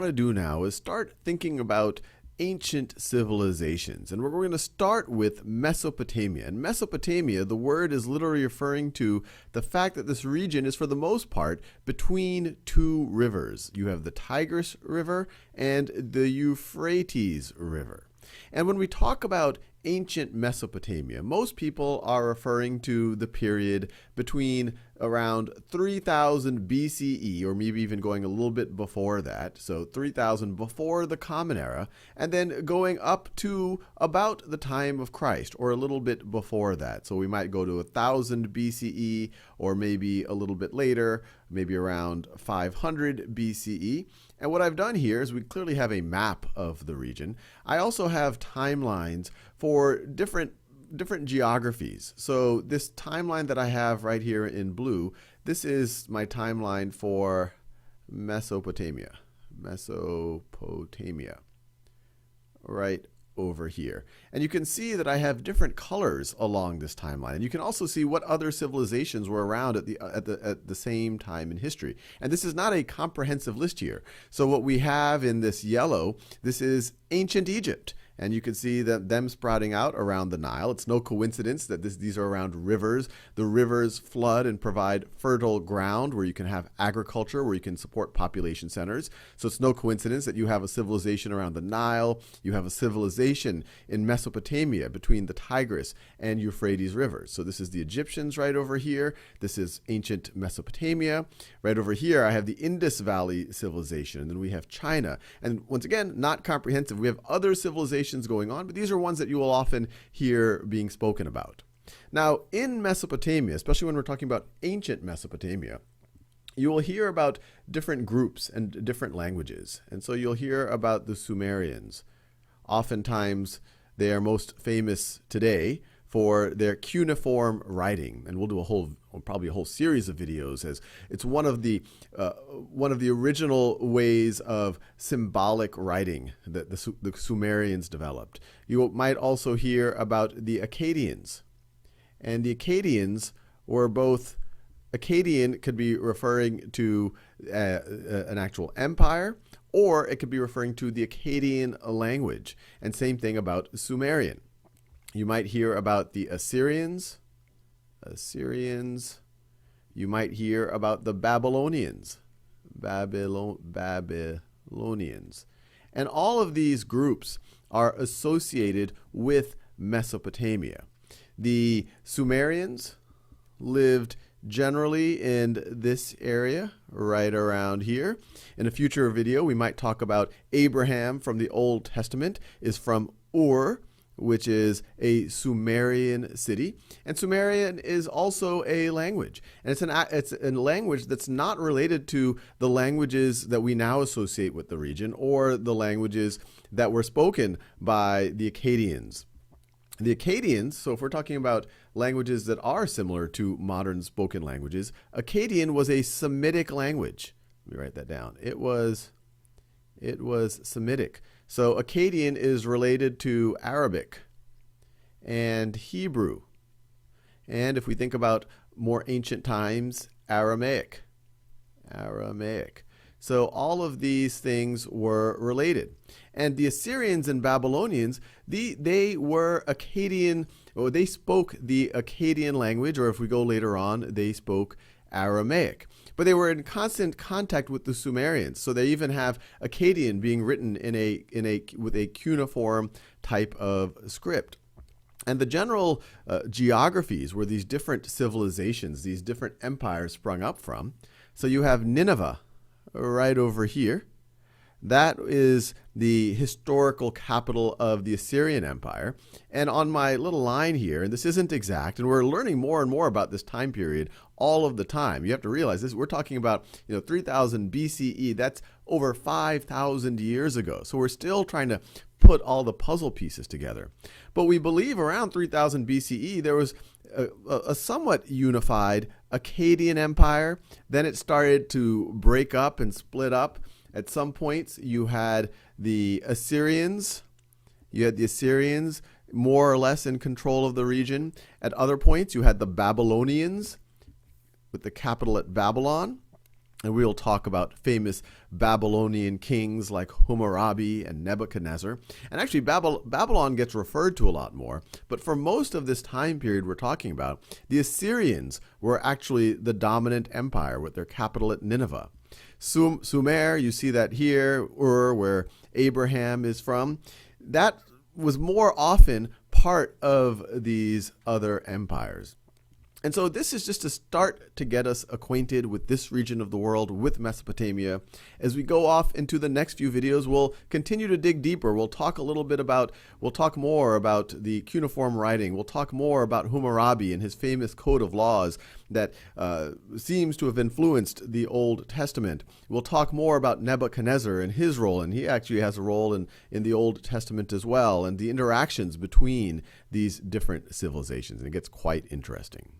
to do now is start thinking about ancient civilizations. And we're going to start with Mesopotamia. And Mesopotamia, the word is literally referring to the fact that this region is, for the most part, between two rivers. You have the Tigris River and the Euphrates River. And when we talk about ancient Mesopotamia, most people are referring to the period between around 3000 BCE, or maybe even going a little bit before that, so 3000 before the Common Era, and then going up to about the time of Christ, or a little bit before that. So we might go to 1000 BCE, or maybe a little bit later, maybe around 500 BCE. And what I've done here is we clearly have a map of the region. I also have timelines for different geographies. So this timeline that I have right here in blue, this is my timeline for Mesopotamia. Right over here. And you can see that I have different colors along this timeline. And you can also see what other civilizations were around at the same time in history. And this is not a comprehensive list here. So what we have in this yellow, this is ancient Egypt. And you can see that them sprouting out around the Nile. It's no coincidence that these are around rivers. The rivers flood and provide fertile ground where you can have agriculture, where you can support population centers. So it's no coincidence that you have a civilization around the Nile. You have a civilization in Mesopotamia between the Tigris and Euphrates rivers. So this is the Egyptians right over here. This is ancient Mesopotamia. Right over here, I have the Indus Valley civilization. And then we have China. And once again, not comprehensive. We have other civilizations going on, but these are ones that you will often hear being spoken about. Now, in Mesopotamia, especially when we're talking about ancient Mesopotamia, you will hear about different groups and different languages. And so you'll hear about the Sumerians. Oftentimes, they are most famous today for their cuneiform writing, and we'll do probably a whole series of videos, as it's one of the original ways of symbolic writing that the Sumerians developed. You might also hear about the Akkadians, and the Akkadians were both. Akkadian could be referring to an actual empire, or it could be referring to the Akkadian language, and same thing about Sumerian. You might hear about the Assyrians. You might hear about the Babylonians. Babylonians. And all of these groups are associated with Mesopotamia. The Sumerians lived generally in this area right around here. In a future video, we might talk about Abraham from the Old Testament is from Ur, which is a Sumerian city. And Sumerian is also a language. And it's a language that's not related to the languages that we now associate with the region, or the languages that were spoken by the Akkadians. The Akkadians, so if we're talking about languages that are similar to modern spoken languages, Akkadian was a Semitic language. Let me write that down. It was Semitic. So Akkadian is related to Arabic and Hebrew. And if we think about more ancient times, Aramaic. So all of these things were related. And the Assyrians and Babylonians, they were Akkadian, or they spoke the Akkadian language, or if we go later on, they spoke Aramaic. But they were in constant contact with the Sumerians. So they even have Akkadian being written with a cuneiform type of script. And the general geographies where these different civilizations, these different empires sprung up from. So you have Nineveh right over here. That is the historical capital of the Assyrian Empire. And on my little line here, and this isn't exact, and we're learning more and more about this time period all of the time. You have to realize this, we're talking about 3000 BCE. That's over 5,000 years ago. So we're still trying to put all the puzzle pieces together. But we believe around 3000 BCE, there was a somewhat unified Akkadian empire. Then it started to break up and split up. At some points, you had the Assyrians. More or less in control of the region. At other points, you had the Babylonians with the capital at Babylon. And we'll talk about famous Babylonian kings like Hammurabi and Nebuchadnezzar. And actually, Babylon gets referred to a lot more. But for most of this time period we're talking about, the Assyrians were actually the dominant empire with their capital at Nineveh. Sumer, you see that here, where Abraham is from, that was more often part of these other empires. And so this is just to start to get us acquainted with this region of the world, with Mesopotamia. As we go off into the next few videos, we'll continue to dig deeper. We'll talk more about the cuneiform writing. We'll talk more about Hammurabi and his famous code of laws that seems to have influenced the Old Testament. We'll talk more about Nebuchadnezzar and his role, and he actually has a role in the Old Testament as well, and the interactions between these different civilizations, and it gets quite interesting.